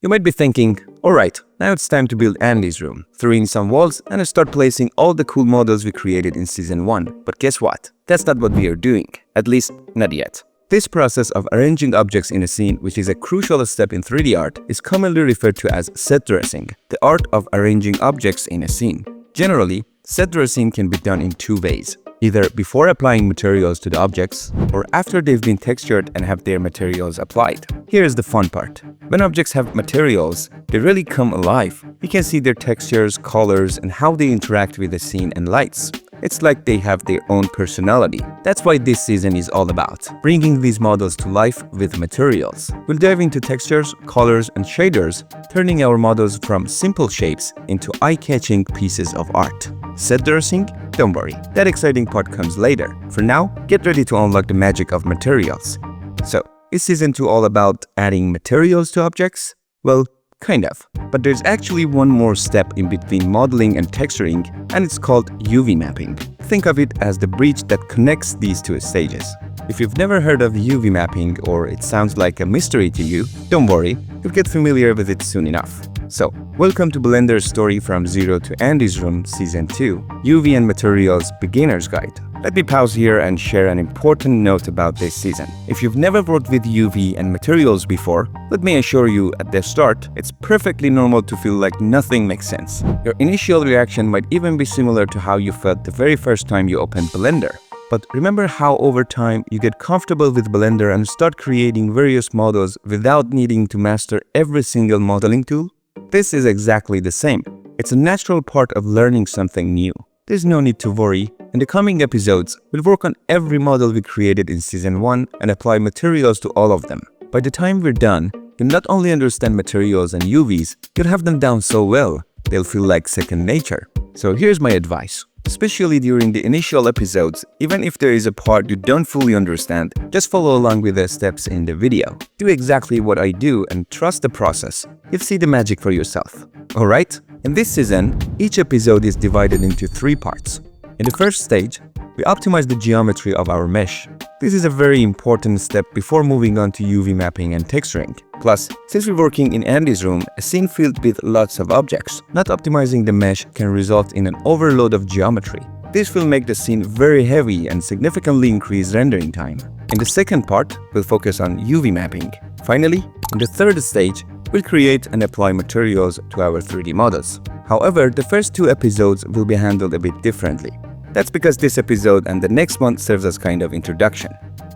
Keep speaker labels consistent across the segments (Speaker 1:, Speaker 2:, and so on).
Speaker 1: You might be thinking, alright, now it's time to build Andy's room, throw in some walls and start placing all the cool models we created in Season 1. But guess what? That's not what we are doing, at least not yet. This process of arranging objects in a scene, which is a crucial step in 3D art, is commonly referred to as set dressing, the art of arranging objects in a scene. Generally, set dressing can be done in two ways. Either before applying materials to the objects, or after they've been textured and have their materials applied. Here's the fun part. When objects have materials, they really come alive. You can see their textures, colors, and how they interact with the scene and lights. It's like they have their own personality. That's why this season is all about, bringing these models to life with materials. We'll dive into textures, colors, and shaders, turning our models from simple shapes into eye-catching pieces of art. Set dressing? Don't worry, that exciting part comes later. For now, get ready to unlock the magic of materials. So, is Season 2 all about adding materials to objects? Well, kind of. But there's actually one more step in between modeling and texturing, and it's called UV mapping. Think of it as the bridge that connects these two stages. If you've never heard of UV mapping or it sounds like a mystery to you, don't worry, you'll get familiar with it soon enough. So, welcome to Blender's Story from Zero to Andy's Room Season 2, UV and Materials Beginner's Guide. Let me pause here and share an important note about this season. If you've never worked with UV and materials before, let me assure you at the start, it's perfectly normal to feel like nothing makes sense. Your initial reaction might even be similar to how you felt the very first time you opened Blender. But remember how over time you get comfortable with Blender and start creating various models without needing to master every single modeling tool? This is exactly the same. It's a natural part of learning something new. There's no need to worry. In the coming episodes, we'll work on every model we created in Season 1 and apply materials to all of them. By the time we're done, you'll not only understand materials and UVs, you'll have them down so well, they'll feel like second nature. So here's my advice. Especially during the initial episodes, even if there is a part you don't fully understand, just follow along with the steps in the video. Do exactly what I do and trust the process. You'll see the magic for yourself. Alright? In this season, each episode is divided into 3 parts. In the first stage, we optimize the geometry of our mesh. This is a very important step before moving on to UV mapping and texturing. Plus, since we're working in Andy's room, a scene filled with lots of objects, not optimizing the mesh can result in an overload of geometry. This will make the scene very heavy and significantly increase rendering time. In the second part, we'll focus on UV mapping. Finally, in the third stage, we'll create and apply materials to our 3D models. However, the first 2 episodes will be handled a bit differently. That's because this episode and the next one serves as kind of introduction.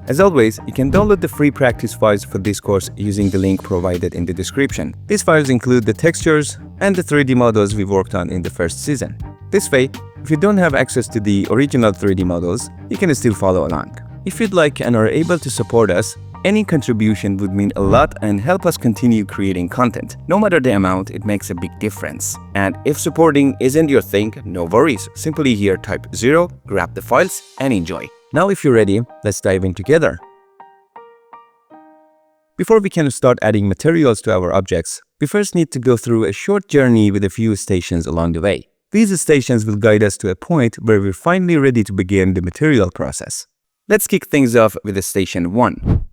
Speaker 1: As always, you can download the free practice files for this course using the link provided in the description. These files include the textures and the 3D models we worked on in the first season. This way, if you don't have access to the original 3D models, you can still follow along. If you'd like and are able to support us, any contribution would mean a lot and help us continue creating content. No matter the amount, it makes a big difference. And if supporting isn't your thing, no worries. Simply here type 0, grab the files, and enjoy. Now if you're ready, let's dive in together. Before we can start adding materials to our objects, we first need to go through a short journey with a few stations along the way. These stations will guide us to a point where we're finally ready to begin the material process. Let's kick things off with Station 1.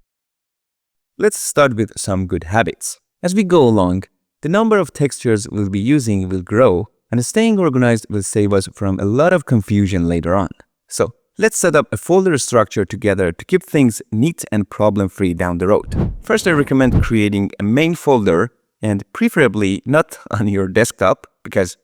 Speaker 1: Let's start with some good habits. As we go along, the number of textures we'll be using will grow, and staying organized will save us from a lot of confusion later on. So, let's set up a folder structure together to keep things neat and problem-free down the road. First, I recommend creating a main folder, and preferably not on your desktop, because,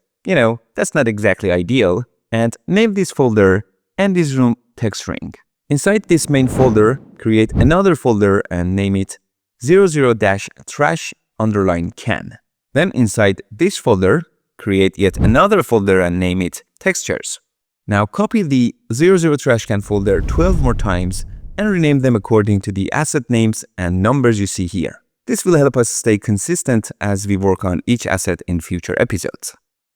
Speaker 1: that's not exactly ideal, and name this folder Andy's Room Texturing. Inside this main folder, create another folder and name it 00-trash_can. Then inside this folder, create yet another folder and name it Textures. Now copy the 00-trash_can folder 12 more times and rename them according to the asset names and numbers you see here. This will help us stay consistent as we work on each asset in future episodes.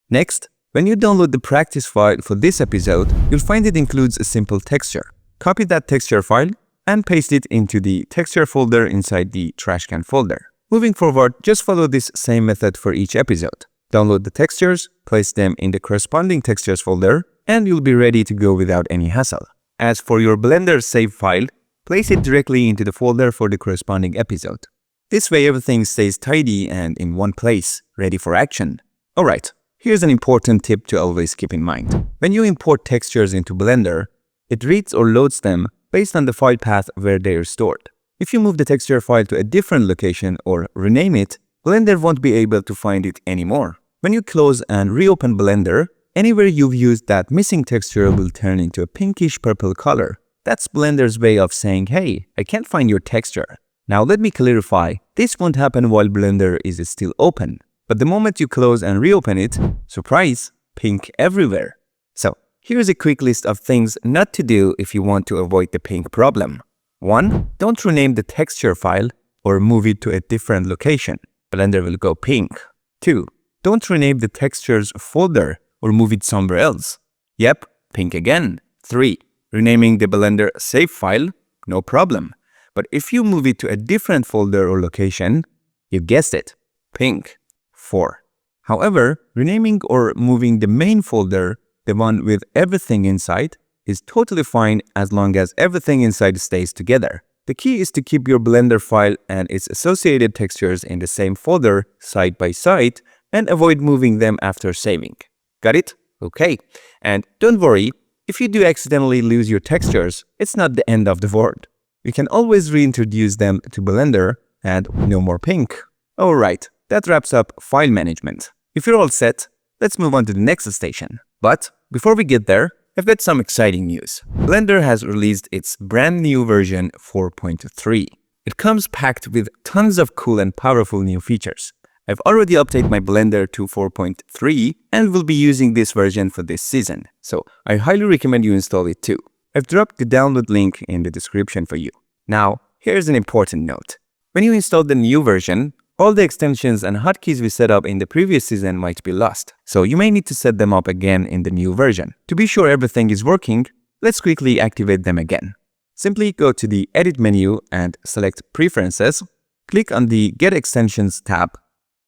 Speaker 1: Next, when you download the practice file for this episode, you'll find it includes a simple texture. Copy that texture file and paste it into the texture folder inside the trash can folder. Moving forward, just follow this same method for each episode. Download the textures, place them in the corresponding textures folder, and you'll be ready to go without any hassle. As for your Blender save file, place it directly into the folder for the corresponding episode. This way everything stays tidy and in one place, ready for action. Alright, here's an important tip to always keep in mind. When you import textures into Blender, it reads or loads them based on the file path where they are stored. If you move the texture file to a different location or rename it, Blender won't be able to find it anymore. When you close and reopen Blender, anywhere you've used that missing texture will turn into a pinkish purple color. That's Blender's way of saying, hey, I can't find your texture. Now let me clarify, this won't happen while Blender is still open. But the moment you close and reopen it, surprise, pink everywhere. So here's a quick list of things not to do if you want to avoid the pink problem. 1. Don't rename the texture file or move it to a different location. Blender will go pink. 2. Don't rename the textures folder or move it somewhere else. Yep, pink again. 3. Renaming the Blender save file, no problem. But if you move it to a different folder or location, you guessed it, pink. 4. However, renaming or moving the main folder, the one with everything inside, is totally fine as long as everything inside stays together. The key is to keep your Blender file and its associated textures in the same folder side by side and avoid moving them after saving. Got it? Okay. And don't worry, if you do accidentally lose your textures, it's not the end of the world. You can always reintroduce them to Blender and no more pink. Alright, that wraps up file management. If you're all set, let's move on to the next station. But before we get there, I've got some exciting news. Blender has released its brand new version 4.3. It comes packed with tons of cool and powerful new features. I've already updated my Blender to 4.3 and will be using this version for this season, so I highly recommend you install it too. I've dropped the download link in the description for you. Now, here's an important note. When you install the new version, all the extensions and hotkeys we set up in the previous season might be lost, so you may need to set them up again in the new version. To be sure everything is working, let's quickly activate them again. Simply go to the Edit menu and select Preferences, click on the Get Extensions tab,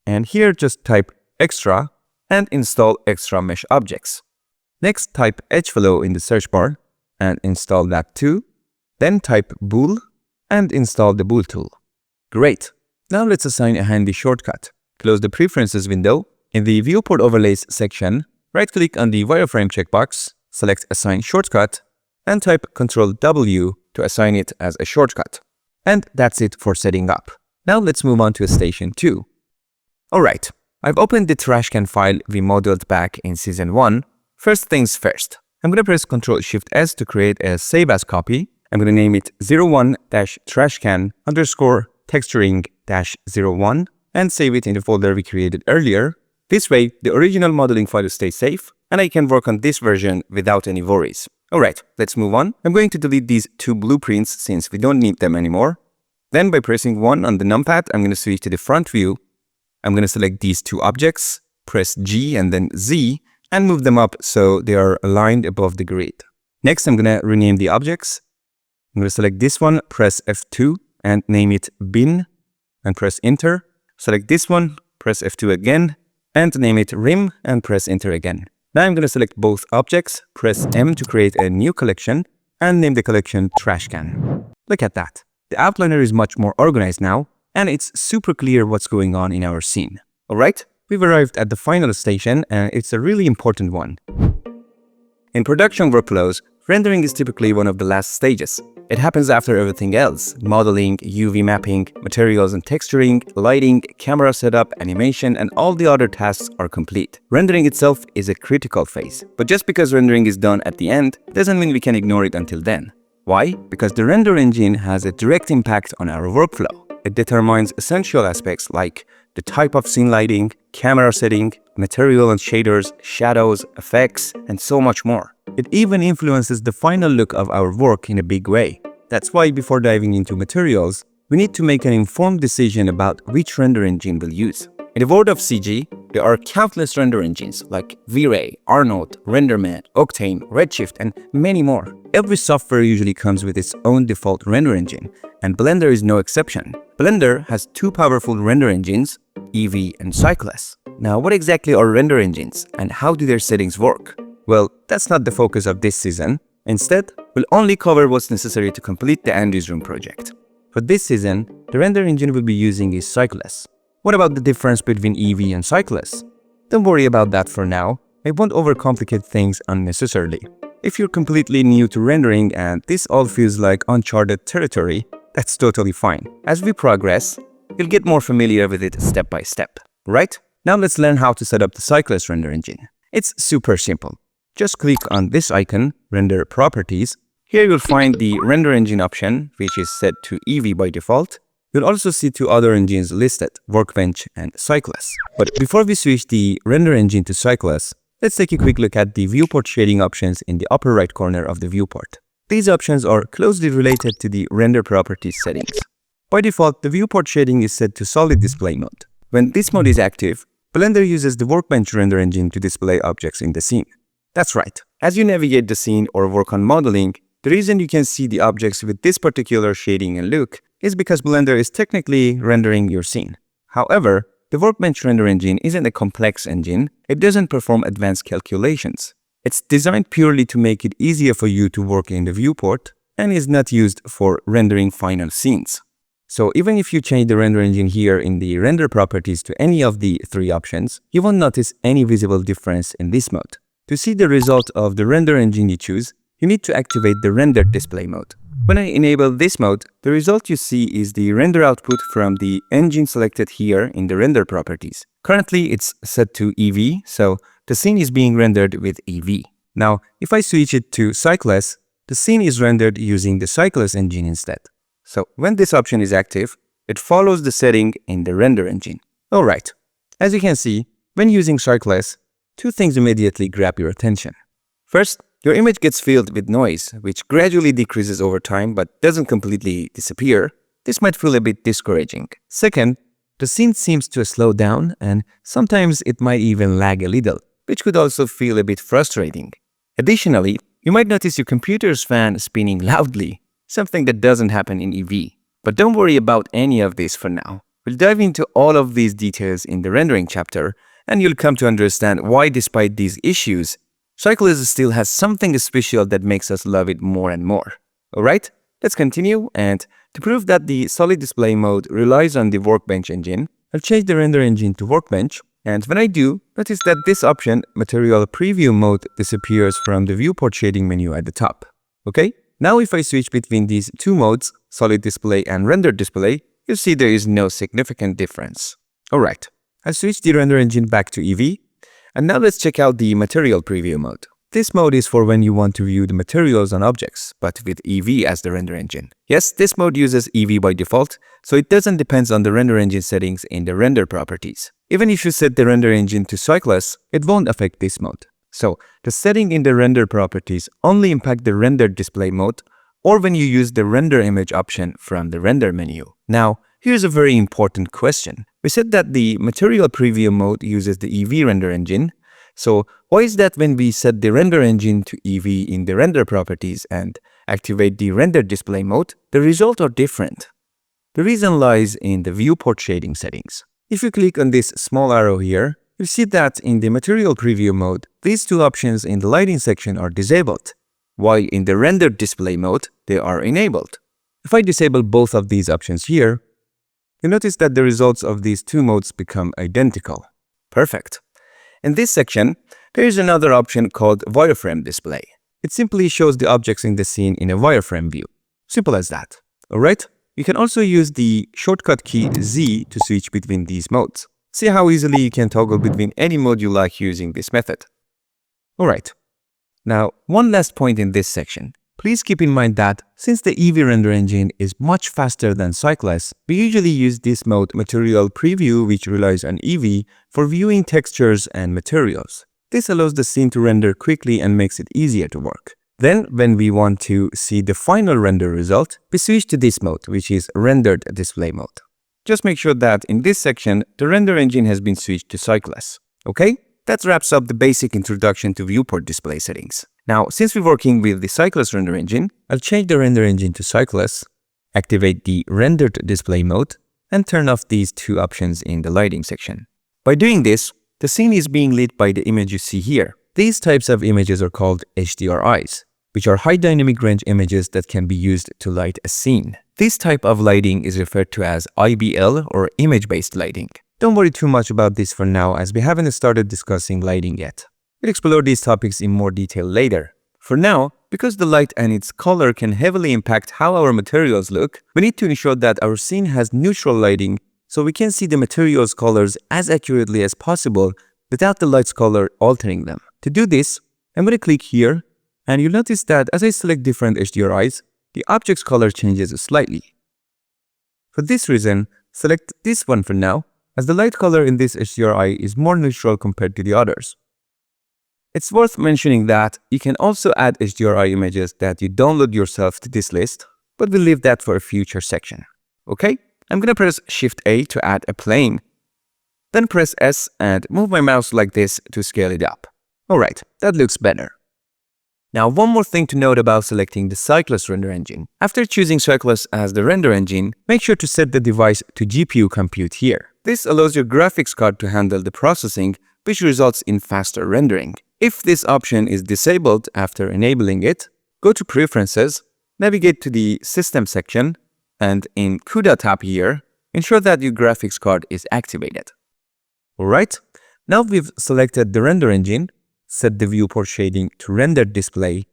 Speaker 1: and here just type Extra and install Extra Mesh Objects. Next type Edgeflow in the search bar and install that too. Then type Bool and install the Bool tool. Great! Now let's assign a handy shortcut. Close the Preferences window. In the Viewport Overlays section, right-click on the Wireframe checkbox, select Assign Shortcut, and type Ctrl-W to assign it as a shortcut. And that's it for setting up. Now let's move on to Station 2. Alright, I've opened the trashcan file we modeled back in Season 1. First things first, I'm going to press Ctrl-Shift-S to create a Save As copy. I'm going to name it 01-trashcan_texturing-01 and save it in the folder we created earlier. This way, the original modeling file stays safe and I can work on this version without any worries. Alright, let's move on. I'm going to delete these two blueprints since we don't need them anymore. Then by pressing 1 on the numpad, I'm going to switch to the front view. I'm going to select these two objects, press G and then Z, and move them up so they are aligned above the grid. Next, I'm going to rename the objects. I'm going to select this one, press F2 and name it Bin and press Enter. Select this one, press F2 again and name it Rim and press Enter again. Now I'm going to select both objects, press M to create a new collection and name the collection Trashcan. Look at that. The outliner is much more organized now and it's super clear what's going on in our scene. Alright, we've arrived at the final station and it's a really important one. In production workflows, rendering is typically one of the last stages. It happens after everything else: modeling, UV mapping, materials and texturing, lighting, camera setup, animation, and all the other tasks are complete. Rendering itself is a critical phase. But just because rendering is done at the end, doesn't mean we can ignore it until then. Why? Because the render engine has a direct impact on our workflow. It determines essential aspects like the type of scene lighting, camera setting, material and shaders, shadows, effects, and so much more. It even influences the final look of our work in a big way. That's why before diving into materials, we need to make an informed decision about which render engine we'll use. In the world of CG, there are countless render engines like V-Ray, Arnold, RenderMan, Octane, Redshift, and many more. Every software usually comes with its own default render engine, and Blender is no exception. Blender has two powerful render engines, eevee and Cycless. Now, what exactly are render engines, and how do their settings work? Well, that's not the focus of this season. Instead, we'll only cover what's necessary to complete the Andy's Room project. For this season, the render engine we'll be using is Cycless. What about the difference between eevee and Cycless? Don't worry about that for now. I won't overcomplicate things unnecessarily. If you're completely new to rendering and this all feels like uncharted territory, that's totally fine. As we progress, you'll get more familiar with it step by step, right? Now let's learn how to set up the Cycless render engine. It's super simple. Just click on this icon, Render Properties. Here you'll find the render engine option, which is set to eevee by default. You'll also see two other engines listed, Workbench and Cycless. But before we switch the render engine to Cycless, let's take a quick look at the viewport shading options in the upper right corner of the viewport. These options are closely related to the render properties settings. By default, the viewport shading is set to solid display mode. When this mode is active, Blender uses the Workbench render engine to display objects in the scene. That's right. As you navigate the scene or work on modeling, the reason you can see the objects with this particular shading and look is because Blender is technically rendering your scene. However, the Workbench render engine isn't a complex engine. It doesn't perform advanced calculations. It's designed purely to make it easier for you to work in the viewport and is not used for rendering final scenes. So even if you change the render engine here in the render properties to any of the three options, you won't notice any visible difference in this mode. To see the result of the render engine you choose, you need to activate the render display mode. When I enable this mode, the result you see is the render output from the engine selected here in the render properties. Currently, it's set to eevee, so the scene is being rendered with eevee. Now, if I switch it to Cycless, the scene is rendered using the Cycless engine instead. So when this option is active, it follows the setting in the render engine. Alright, as you can see, when using Cycless, two things immediately grab your attention. First, your image gets filled with noise, which gradually decreases over time but doesn't completely disappear. This might feel a bit discouraging. Second, the scene seems to slow down and sometimes it might even lag a little, which could also feel a bit frustrating. Additionally, you might notice your computer's fan spinning loudly, something that doesn't happen in eevee. But don't worry about any of this for now. We'll dive into all of these details in the rendering chapter, and you'll come to understand why despite these issues, Cycless still has something special that makes us love it more and more. Alright, let's continue, and to prove that the solid display mode relies on the Workbench engine, I'll change the render engine to Workbench, and when I do, notice that this option, Material Preview Mode, disappears from the viewport shading menu at the top. Okay? Now if I switch between these two modes, solid display and render display, you'll see there is no significant difference. Alright, I'll switch the render engine back to eevee, and now let's check out the material preview mode. This mode is for when you want to view the materials on objects, but with eevee as the render engine. Yes, this mode uses eevee by default, so it doesn't depend on the render engine settings in the render properties. Even if you set the render engine to Cycless, it won't affect this mode. So, the setting in the render properties only impact the render display mode or when you use the render image option from the render menu. Now, here's a very important question. We said that the material preview mode uses the eevee render engine. So, why is that when we set the render engine to eevee in the render properties and activate the render display mode, the results are different? The reason lies in the viewport shading settings. If you click on this small arrow here, you see that in the material preview mode, these two options in the lighting section are disabled, while in the render display mode, they are enabled. If I disable both of these options here, you notice that the results of these two modes become identical. Perfect. In this section, there is another option called wireframe display. It simply shows the objects in the scene in a wireframe view. Simple as that. Alright? You can also use the shortcut key Z to switch between these modes. See how easily you can toggle between any mode you like using this method. Alright, now one last point in this section. Please keep in mind that since the eevee render engine is much faster than Cycless, we usually use this mode Material Preview, which relies on eevee, for viewing textures and materials. This allows the scene to render quickly and makes it easier to work. Then, when we want to see the final render result, we switch to this mode, which is Rendered Display Mode. Just make sure that in this section, the render engine has been switched to Cycless. Okay? That wraps up the basic introduction to viewport display settings. Now, since we're working with the Cycless render engine, I'll change the render engine to Cycless, activate the rendered display mode, and turn off these two options in the lighting section. By doing this, the scene is being lit by the image you see here. These types of images are called HDRIs, which are high dynamic range images that can be used to light a scene. This type of lighting is referred to as IBL or image-based lighting. Don't worry too much about this for now, as we haven't started discussing lighting yet. We'll explore these topics in more detail later. For now, because the light and its color can heavily impact how our materials look, we need to ensure that our scene has neutral lighting so we can see the materials' colors as accurately as possible without the light's color altering them. To do this, I'm going to click here, and you'll notice that as I select different HDRIs, the object's color changes slightly. For this reason, select this one for now, as the light color in this HDRI is more neutral compared to the others. It's worth mentioning that you can also add HDRI images that you download yourself to this list, but we'll leave that for a future section. Okay, I'm gonna press Shift A to add a plane, then press S and move my mouse like this to scale it up. Alright, that looks better. Now, one more thing to note about selecting the Cyclus render engine. After choosing Cyclus as the render engine, make sure to set the device to GPU compute here. This allows your graphics card to handle the processing, which results in faster rendering. If this option is disabled after enabling it, go to Preferences, navigate to the System section, and in CUDA tab here, ensure that your graphics card is activated. Alright, now we've selected the render engine, set the viewport shading to rendered display,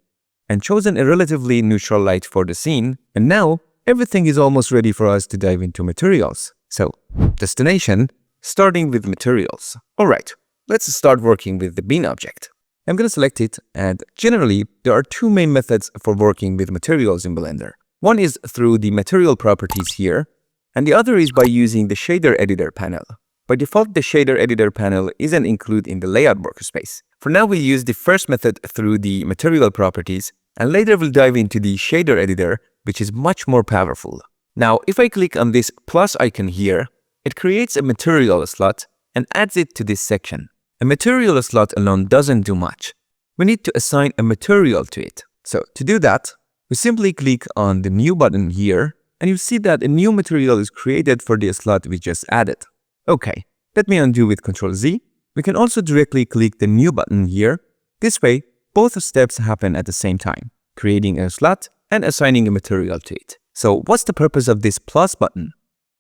Speaker 1: and chosen a relatively neutral light for the scene, and now everything is almost ready for us to dive into materials. So, destination, starting with materials. Alright, let's start working with the bin object. I'm going to select it, and generally, there are two main methods for working with materials in Blender. One is through the material properties here, and the other is by using the shader editor panel. By default, the shader editor panel isn't included in the layout workspace. For now, we'll use the first method through the material properties, and later we'll dive into the shader editor, which is much more powerful. Now, if I click on this plus icon here, it creates a material slot and adds it to this section. A material slot alone doesn't do much. We need to assign a material to it. So, to do that, we simply click on the new button here, and you'll see that a new material is created for the slot we just added. Okay, let me undo with Ctrl Z. We can also directly click the new button here. This way, both steps happen at the same time, creating a slot and assigning a material to it. So what's the purpose of this plus button?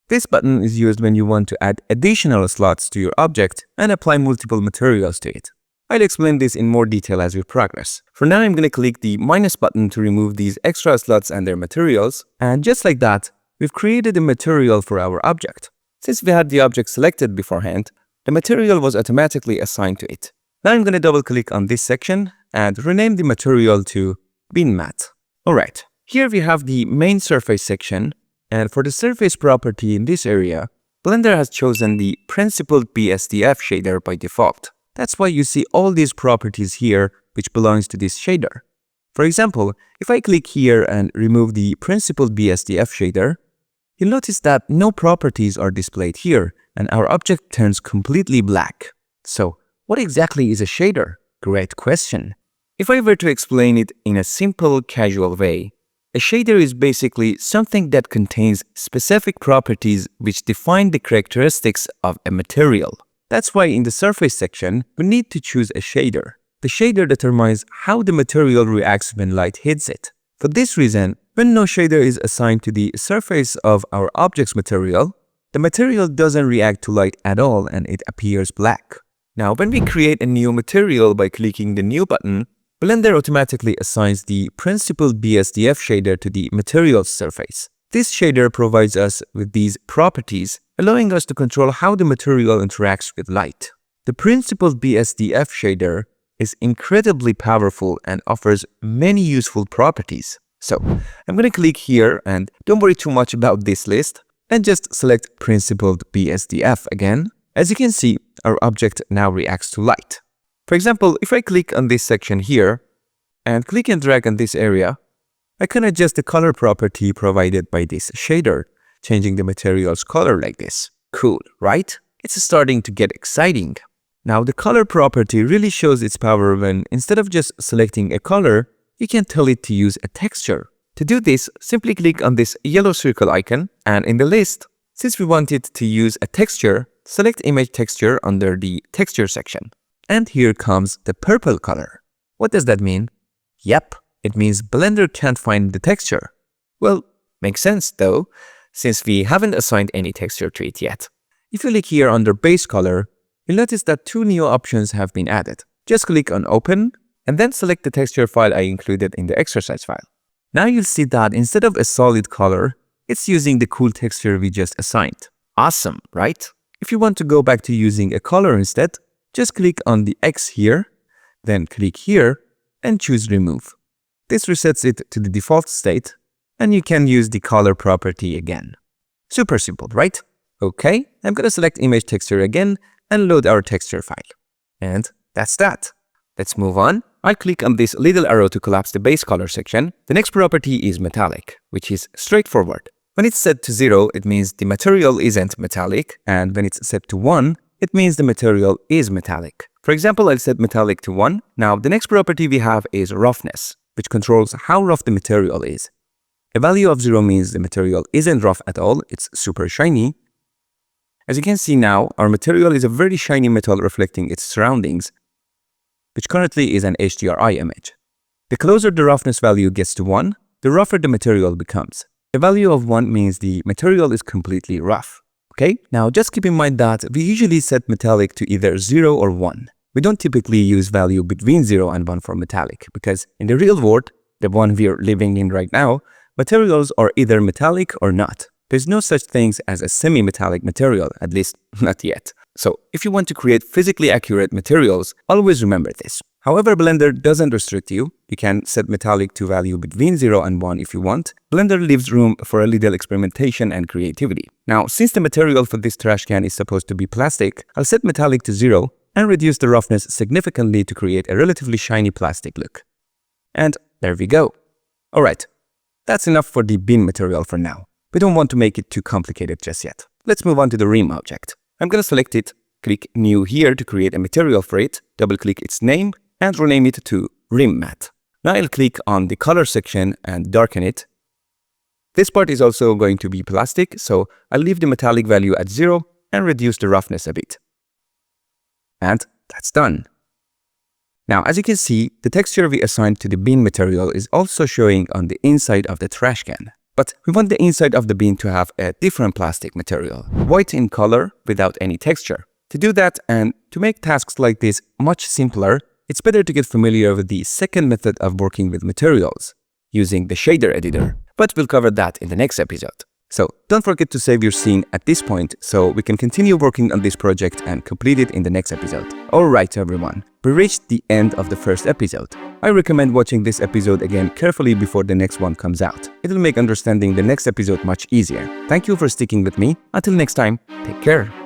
Speaker 1: This button is used when you want to add additional slots to your object and apply multiple materials to it. I'll explain this in more detail as we progress. For now, I'm going to click the minus button to remove these extra slots and their materials. And just like that, we've created a material for our object. Since we had the object selected beforehand, the material was automatically assigned to it. Now I'm going to double click on this section and rename the material to bin mat. Alright, here we have the main surface section, and for the surface property in this area, Blender has chosen the principled BSDF shader by default. That's why you see all these properties here which belongs to this shader. For example, if I click here and remove the principled BSDF shader, you'll notice that no properties are displayed here, and our object turns completely black. So, what exactly is a shader? Great question. If I were to explain it in a simple, casual way, a shader is basically something that contains specific properties which define the characteristics of a material. That's why in the surface section, we need to choose a shader. The shader determines how the material reacts when light hits it. For this reason, when no shader is assigned to the surface of our object's material, the material doesn't react to light at all and it appears black. Now, when we create a new material by clicking the new button, Blender automatically assigns the principled BSDF shader to the material's surface. This shader provides us with these properties, allowing us to control how the material interacts with light. The principled BSDF shader is incredibly powerful and offers many useful properties. So, I'm going to click here and don't worry too much about this list and just select principled BSDF again. As you can see, our object now reacts to light. For example, if I click on this section here and click and drag on this area, I can adjust the color property provided by this shader, changing the material's color like this. Cool, right? It's starting to get exciting. Now, the color property really shows its power when instead of just selecting a color, you can tell it to use a texture. To do this, simply click on this yellow circle icon, and in the list, since we want it to use a texture, select Image Texture under the Texture section. And here comes the purple color. What does that mean? Yep, it means Blender can't find the texture. Well, Makes sense though, since we haven't assigned any texture to it yet. If you click here under base color, you'll notice that 2 new options have been added. Just click on open and then select the texture file I included in the exercise file. Now you'll see that instead of a solid color, it's using the cool texture we just assigned. Awesome, right? If you want to go back to using a color instead, just click on the X here, then click here and choose remove. This resets it to the default state and you can use the color property again. Super simple, right? Okay, I'm gonna select image texture again and load our texture file. And that's that. Let's move on. I'll click on this little arrow to collapse the base color section. The next property is metallic, which is straightforward. When it's set to 0, it means the material isn't metallic, and when it's set to 1, it means the material is metallic. For example, I'll set metallic to 1. Now, the next property we have is roughness, which controls how rough the material is. A value of 0 means the material isn't rough at all, it's super shiny. As you can see now, our material is a very shiny metal reflecting its surroundings, which currently is an HDRI image. The closer the roughness value gets to 1, the rougher the material becomes. A value of 1 means the material is completely rough. Okay, now just keep in mind that we usually set metallic to either 0 or 1. We don't typically use value between 0 and 1 for metallic because in the real world, the one we're living in right now, materials are either metallic or not. There's no such things as a semi-metallic material, at least not yet. So if you want to create physically accurate materials, always remember this. However, Blender doesn't restrict you. You can set metallic to value between 0 and 1 if you want. Blender leaves room for a little experimentation and creativity. Now, since the material for this trash can is supposed to be plastic, I'll set metallic to 0 and reduce the roughness significantly to create a relatively shiny plastic look. And there we go. Alright, that's enough for the bin material for now. We don't want to make it too complicated just yet. Let's move on to the rim object. I'm going to select it, click New here to create a material for it, double-click its name, and rename it to Rim Matte. Now I'll click on the color section and darken it. This part is also going to be plastic, so I'll leave the metallic value at 0 and reduce the roughness a bit. And that's done. Now, as you can see, the texture we assigned to the bin material is also showing on the inside of the trash can. But we want the inside of the bin to have a different plastic material, white in color without any texture. To do that and to make tasks like this much simpler, it's better to get familiar with the second method of working with materials, using the shader editor. But we'll cover that in the next episode. So don't forget to save your scene at this point so we can continue working on this project and complete it in the next episode. Alright everyone, we reached the end of the first episode. I recommend watching this episode again carefully before the next one comes out. It'll make understanding the next episode much easier. Thank you for sticking with me. Until next time, take care.